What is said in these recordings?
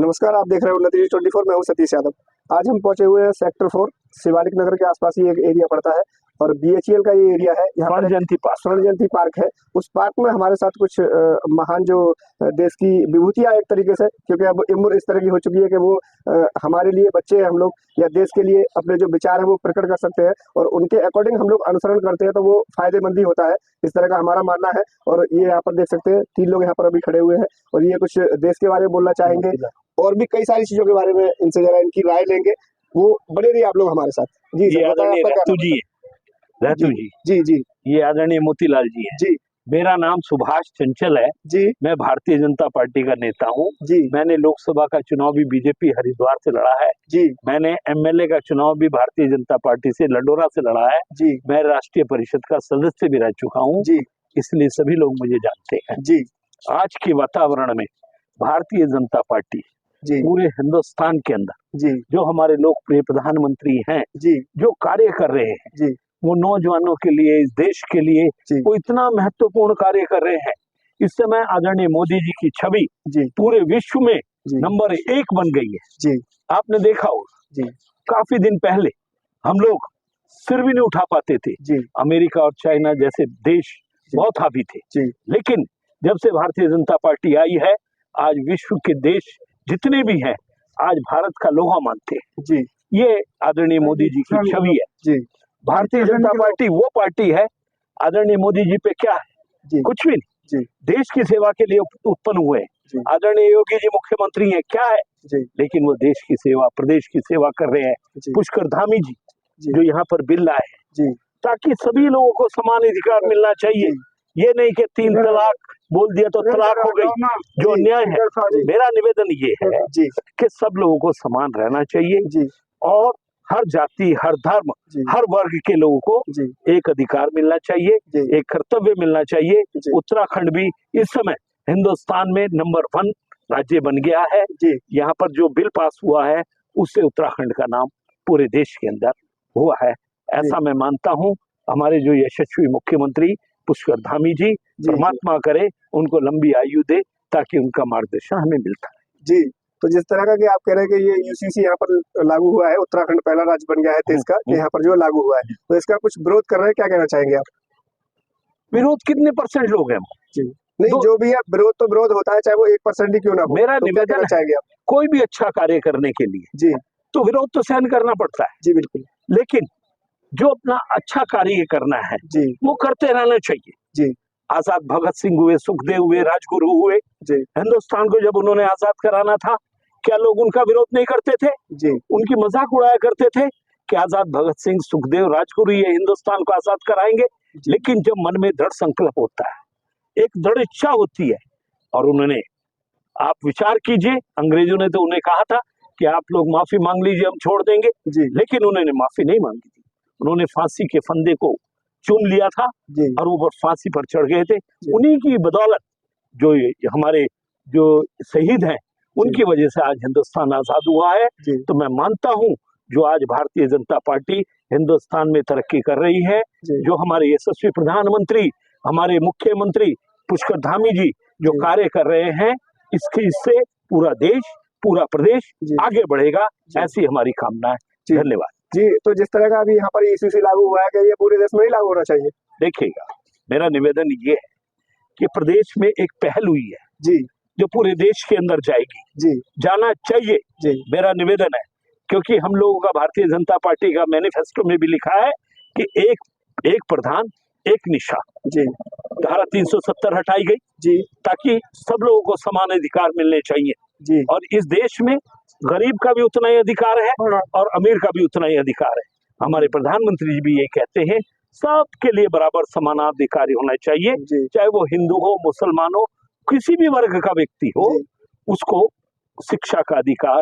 नमस्कार, आप देख रहे हो उन्नति न्यूज़ 24। मैं हूं सतीश यादव। आज हम पहुंचे हुए हैं सेक्टर 4 शिवालिक नगर के आसपास ही एक एरिया पड़ता है और बीएचईएल का ये एरिया है। यहाँ पर स्वर्ण जयंती पार्क है। उस पार्क में हमारे साथ कुछ महान जो देश की विभूतियां एक तरीके से, क्योंकि अब उम्र इस तरह की हो चुकी है कि वो हमारे लिए बच्चे हैं हम लोग, या देश के लिए अपने जो विचार है वो प्रकट कर सकते हैं और उनके अकॉर्डिंग हम लोग अनुसरण करते हैं तो वो फायदेमंद ही होता है। इस तरह का हमारा मानना है। और ये यहाँ पर देख सकते हैं 3 लोग यहाँ पर अभी खड़े हुए हैं और ये कुछ देश के बारे में बोलना चाहेंगे और भी कई सारी चीजों के बारे में इनसे जरा इनकी राय लेंगे। वो बने रहिए आप लोग हमारे साथ। जी ये आदरणीय रहतू जी है। रहतू जी जी जी ये आदरणीय मोतीलाल जी है। जी मेरा नाम सुभाष चंचल है जी। मैं भारतीय जनता पार्टी का नेता हूँ जी। मैंने लोकसभा का चुनाव भी बीजेपी हरिद्वार से लड़ा है जी। मैंने एमएलए का चुनाव भी भारतीय जनता पार्टी से लडोरा से लड़ा है जी। मैं राष्ट्रीय परिषद का सदस्य भी रह चुका हूँ जी। इसलिए सभी लोग मुझे जानते हैं जी। आज के वातावरण में भारतीय जनता पार्टी जी। पूरे हिंदुस्तान के अंदर जी। जो हमारे लोकप्रिय प्रधानमंत्री हैं जी। जो कार्य कर रहे हैं जी। वो नौजवानों के लिए इस देश के लिए वो इतना महत्वपूर्ण कार्य कर रहे हैं। इस समय आदरणीय मोदी जी की छवि जी। पूरे विश्व में नंबर 1 बन गई है। जी। आपने देखा होगा जी। काफी दिन पहले हम लोग सिर भी नहीं उठा पाते थे। जी। अमेरिका और चाइना जैसे देश बहुत हावी थे। जी। लेकिन जब से भारतीय जनता पार्टी आई है आज विश्व के देश जितने भी हैं आज भारत का लोहा मानते हैं। जी। ये आदरणीय मोदी जी की छवि है। जी। भारतीय जनता पार्टी वो पार्टी है आदरणीय मोदी जी पे क्या है जी। कुछ भी नहीं। जी। देश की सेवा के लिए उत्पन्न हुए हैं। आदरणीय योगी जी मुख्यमंत्री हैं क्या है जी। लेकिन वो देश की सेवा प्रदेश की सेवा कर रहे हैं। पुष्कर धामी जी जो यहाँ पर बिल लाए हैं ताकि सभी लोगों को समान अधिकार मिलना चाहिए। ये नहीं कि 3 तलाक बोल दिया तो तलाक हो गई जो अन्याय है। मेरा निवेदन ये है कि सब लोगों को समान रहना चाहिए और हर जाति हर धर्म हर वर्ग के लोगों को एक अधिकार मिलना चाहिए एक कर्तव्य मिलना चाहिए। उत्तराखंड भी इस समय हिंदुस्तान में नंबर 1 राज्य बन गया है। यहाँ पर जो बिल पास हुआ है उससे उत्तराखंड का नाम पूरे देश के अंदर हुआ है ऐसा मैं मानता हूँ। हमारे जो यशस्वी मुख्यमंत्री पुष्कर धामी जी परमात्मा करे उनको लंबी आयु दे ताकि उनका मार्गदर्शन हमें मिलता है। जी। तो जिस तरह का कि आप कह रहे हैं कि ये यूसीसी यहाँ पर लागू हुआ है, उत्तराखंड पहला राज्य बन गया है देश का कि यहाँ पर जो लागू हुआ है, तो इसका कुछ विरोध कर रहे हैं, क्या कहना चाहेंगे आप? विरोध कितने % लोग हैं? जी नहीं जो भी है विरोध तो विरोध होता है चाहे वो 1% ही क्यों ना हो। मेरा तो निवेदन क्या चाहेंगे आप? कोई भी अच्छा कार्य करने के लिए जी तो विरोध तो सहन करना पड़ता है। जी बिल्कुल। लेकिन जो अपना अच्छा कार्य करना है जी वो करते रहना चाहिए। जी आजाद भगत सिंह हुए सुखदेव हुए राजगुरु हुए जी हिंदुस्तान को जब उन्होंने आजाद कराना था क्या लोग उनका विरोध नहीं करते थे? जी उनकी मजाक उड़ाया करते थे कि आजाद भगत सिंह सुखदेव राजगुरु ये हिंदुस्तान को आजाद कराएंगे। लेकिन जब मन में दृढ़ संकल्प होता है एक दृढ़ इच्छा होती है और उन्होंने आप विचार कीजिए अंग्रेजों ने तो उन्हें कहा था कि आप लोग माफी मांग लीजिए हम छोड़ देंगे लेकिन उन्होंने माफी नहीं मांगी थी। उन्होंने फांसी के फंदे को चूम लिया था और वो फांसी पर चढ़ गए थे। उन्हीं की बदौलत जो हमारे जो शहीद हैं उनकी वजह से आज हिंदुस्तान आजाद हुआ है। तो मैं मानता हूं जो आज भारतीय जनता पार्टी हिंदुस्तान में तरक्की कर रही है जो हमारे यशस्वी प्रधानमंत्री हमारे मुख्यमंत्री पुष्कर धामी जी जो कार्य कर रहे हैं इससे पूरा देश पूरा प्रदेश आगे बढ़ेगा ऐसी हमारी कामना है। धन्यवाद जी। तो जिस तरह का अभी यहाँ पर यूसीसी लागू हुआ है कि ये पूरे देश में ही लागू होना चाहिए? देखिएगा मेरा निवेदन ये है कि प्रदेश में एक पहल हुई है जी जो पूरे देश के अंदर जाएगी जी जाना चाहिए जी मेरा निवेदन है क्योंकि हम लोगों का भारतीय जनता पार्टी का मैनिफेस्टो में भी लिखा है कि एक प्रधान एक निशा जी धारा 370 हटाई गई जी ताकि सब लोगों को समान अधिकार मिलने चाहिए जी और इस देश में गरीब का भी उतना ही अधिकार है और अमीर का भी उतना ही अधिकार है। हमारे प्रधानमंत्री जी भी ये कहते हैं सबके लिए बराबर समानाधिकार होना चाहिए चाहे वो हिंदू हो मुसलमान हो किसी भी वर्ग का व्यक्ति हो उसको शिक्षा का अधिकार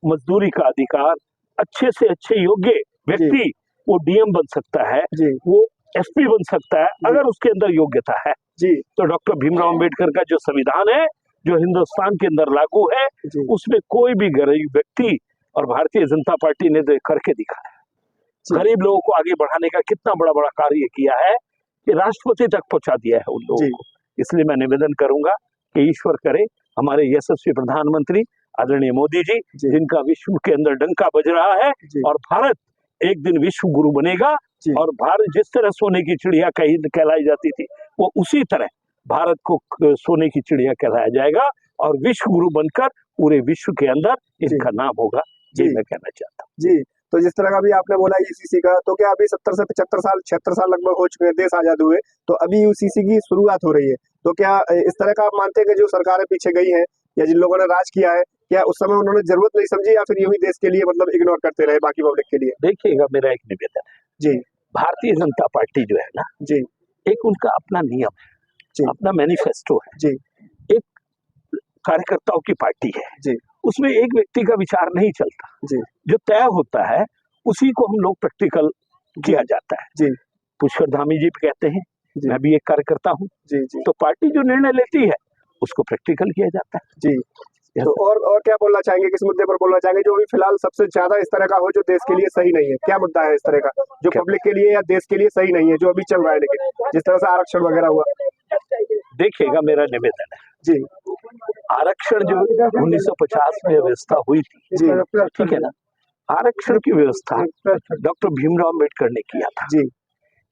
मजदूरी का अधिकार अच्छे से अच्छे योग्य व्यक्ति वो डीएम बन सकता है वो एसपी बन सकता है अगर उसके अंदर योग्यता है। तो डॉक्टर भीमराव अंबेडकर का जो संविधान है जो हिंदुस्तान के अंदर लागू है उसमें कोई भी गरीब व्यक्ति और भारतीय जनता पार्टी ने तो करके दिखाया गरीब लोगों को आगे बढ़ाने का कितना बड़ा बड़ा कार्य किया है कि राष्ट्रपति तक पहुंचा दिया है उन लोगों को। इसलिए मैं निवेदन करूंगा कि ईश्वर करे हमारे यशस्वी प्रधानमंत्री आदरणीय मोदी जी, जी। जिनका विश्व के अंदर डंका बज रहा है जी। और भारत एक दिन विश्व गुरु बनेगा। जी। और भारत जिस तरह सोने की चिड़िया कहलाई जाती थी, वो उसी तरह भारत को सोने की चिड़िया कहलाया जाएगा और विश्व गुरु बनकर पूरे विश्व के अंदर इनका नाम होगा। ये मैं कहना चाहता हूँ। जी, तो जिस तरह का अभी आपने बोला यूसीसी का, तो क्या अभी 70 से 75 साल 76 साल लगभग हो चुके हैं देश आजाद हुए, तो अभी यूसीसी की शुरुआत हो रही है, तो क्या इस तरह का आप मानते हैं कि जो सरकारें पीछे गई हैं या जिन लोगों ने राज किया है, क्या उस समय उन्होंने जरूरत नहीं समझी या फिर यूं ही देश के लिए मतलब इग्नोर करते रहे बाकी पब्लिक के लिए? देखिएगा, मेरा एक निवेदन है जी, भारतीय जनता पार्टी जो है ना जी, एक उनका अपना नियम जी, है, अपना मैनिफेस्टो है, जी, एक कार्यकर्ताओं की पार्टी है, जी, उसमें एक व्यक्ति का विचार नहीं चलता, जी, जो तय होता है उसी को हम लोग प्रैक्टिकल किया जाता है। जी, पुष्कर धामी जी कहते हैं, जी, मैं भी एक कार्यकर्ता हूँ, जी, जी, तो पार्टी जो निर्णय लेती है उसको प्रैक्टिकल किया जाता है। जी। तो और क्या बोलना चाहेंगे, किस मुद्दे पर बोलना चाहेंगे जो भी फिलहाल सबसे ज्यादा इस तरह का हो जो देश के लिए सही नहीं है? क्या मुद्दा है इस तरह का जो पब्लिक के लिए या देश के लिए सही नहीं है जो अभी चल रहा है, लेकिन जिस तरह से आरक्षण वगैरह हुआ? देखिएगा, मेरा निवेदन है, जी, आरक्षण जो 1950 में व्यवस्था हुई थी, जी, ठीक है ना, आरक्षण की व्यवस्था डॉक्टर भीमराव अम्बेडकर ने किया था जी,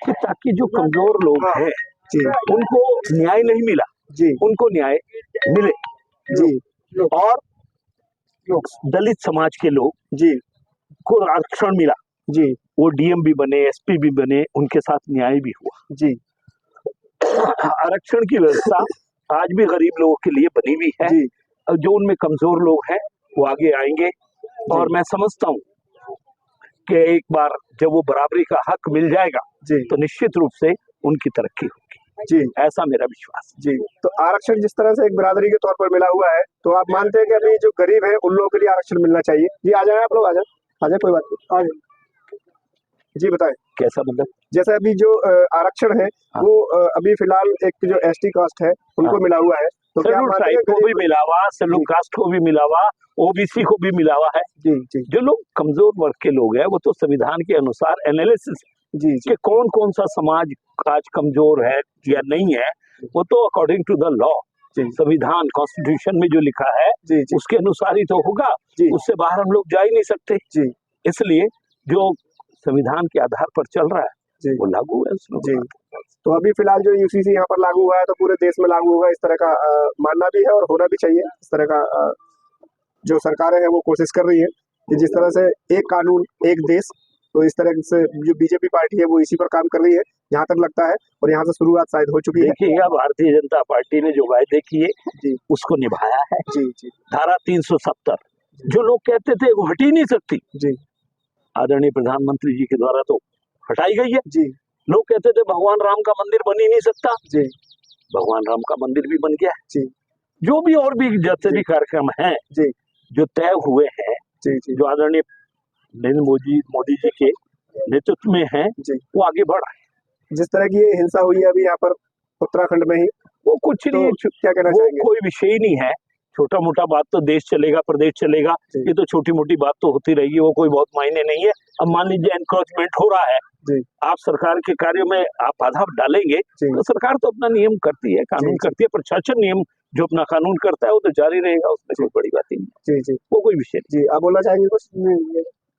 कि ताकि जो कमजोर लोग हैं जी, उनको न्याय नहीं मिला, जी, उनको न्याय मिले, जी, और दलित समाज के लोग जी, को आरक्षण मिला, जी, वो डीएम भी बने, एसपी भी बने, उनके साथ न्याय भी हुआ। जी, आरक्षण की व्यवस्था आज भी गरीब लोगों के लिए बनी हुई है, जी, और जो उनमें कमजोर लोग हैं वो आगे आएंगे, और मैं समझता हूँ कि एक बार जब वो बराबरी का हक मिल जाएगा जी, तो निश्चित रूप से उनकी तरक्की होगी, जी, ऐसा मेरा विश्वास है। जी। तो आरक्षण जिस तरह से एक बिरादरी के तौर पर मिला हुआ है, तो आप मानते हैं कि अभी जो गरीब है उन लोगों के लिए आरक्षण मिलना चाहिए? जी, आ जाए आप लोग, आ जाए, कोई बात नहीं, आ जाए। जी, बताएं। कैसा मतलब? जैसे अभी जो आरक्षण है वो अभी फिलहाल एक जो एसटी कास्ट है उनको मिला हुआ है, तो क्या आप शेड्यूल मानते हैं ट्राइब को भी मिला हुआ, शेड्यूल कास्ट को भी मिला हुआ, ओबीसी को भी मिला हुआ है। जी, जी, जो लोग कमजोर वर्ग के लोग हैं वो तो संविधान के अनुसार एनालिसिस जी, जी, कि कौन कौन सा समाज आज कमजोर है या नहीं है, वो तो अकॉर्डिंग टू द लॉ, संविधान कॉन्स्टिट्यूशन में जो लिखा है जी, जी, उसके अनुसार ही तो होगा, जी, उससे बाहर हम लोग जा ही नहीं सकते। जी, इसलिए जो संविधान के आधार पर चल रहा है जी, वो लागू है उसमें। जी। तो अभी फिलहाल जो यूसीसी यहाँ पर लागू हुआ है तो पूरे देश में लागू होगा, इस तरह का मानना भी है और होना भी चाहिए। इस तरह का जो सरकारें हैं वो कोशिश कर रही है कि जिस तरह से एक कानून एक देश, तो इस तरह से जो बीजेपी पार्टी है वो इसी पर काम कर रही है जहाँ तक लगता है, और यहाँ से शुरुआत शायद हो चुकी है। देखिएगा, भारतीय जनता पार्टी ने जो वायदे किए जी, उसको निभाया है। जी, जी, धारा 370 जो लोग कहते थे वो हट ही नहीं सकती, जी, आदरणीय प्रधानमंत्री जी के द्वारा तो हटाई गई है। जी, लोग कहते थे भगवान राम का मंदिर बन ही नहीं सकता, जी, भगवान राम का मंदिर भी बन गया है। जी, जो भी और भी जितने भी कार्यक्रम हैं जी, जो तय हुए हैं, जी, जी, जो आदरणीय नरेंद्र मोदी जी के नेतृत्व में है, जी, वो आगे बढ़ रहे हैं। जिस तरह की ये हिंसा हुई है अभी यहाँ पर उत्तराखंड में ही, वो कुछ तो नहीं, क्या कहना वो चाहेंगे? कोई विषय ही नहीं है, छोटा मोटा बात तो देश चलेगा प्रदेश चलेगा, जी। ये तो छोटी मोटी बात तो होती रहेगी, वो कोई बहुत मायने नहीं है। अब मान लीजिए एनक्रोचमेंट हो रहा है, जी, आप सरकार के कार्यों में आप बाधा डालेंगे जी, तो सरकार तो अपना नियम करती है, कानून जी, करती है, प्रशासन नियम जो अपना कानून करता है वो तो जारी रहेगा, उसमें कोई बड़ी बात ही नहीं, जी, जी, वो कोई विषय नहीं। जी, आप बोलना चाहेंगे कुछ?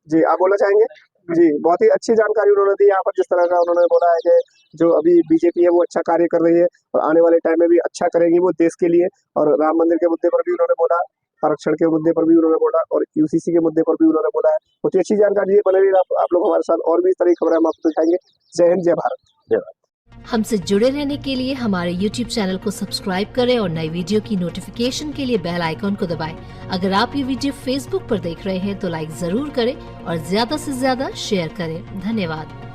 जी, आप बोलना चाहेंगे? जी, बहुत ही अच्छी जानकारी उन्होंने दी यहाँ पर, जिस तरह का उन्होंने बोला है कि जो अभी बीजेपी है वो अच्छा कार्य कर रही है और आने वाले टाइम में भी अच्छा करेगी वो देश के लिए, और राम मंदिर के मुद्दे पर भी उन्होंने बोला, आरक्षण के मुद्दे पर भी उन्होंने बोला, और यूसीसी के मुद्दे पर भी उन्होंने बोला है। बहुत ही अच्छी जानकारी है, बने रहिए आप लोग हमारे साथ, और भी इस तरह की खबरें हम आपको दिखाएंगे। जय हिंद, जय भारत। जय भारत। हमसे जुड़े रहने के लिए हमारे YouTube चैनल को सब्सक्राइब करें और नई वीडियो की नोटिफिकेशन के लिए बेल आइकॉन को दबाएं। अगर आप ये वीडियो Facebook पर देख रहे हैं तो लाइक जरूर करें और ज्यादा से ज्यादा शेयर करें। धन्यवाद।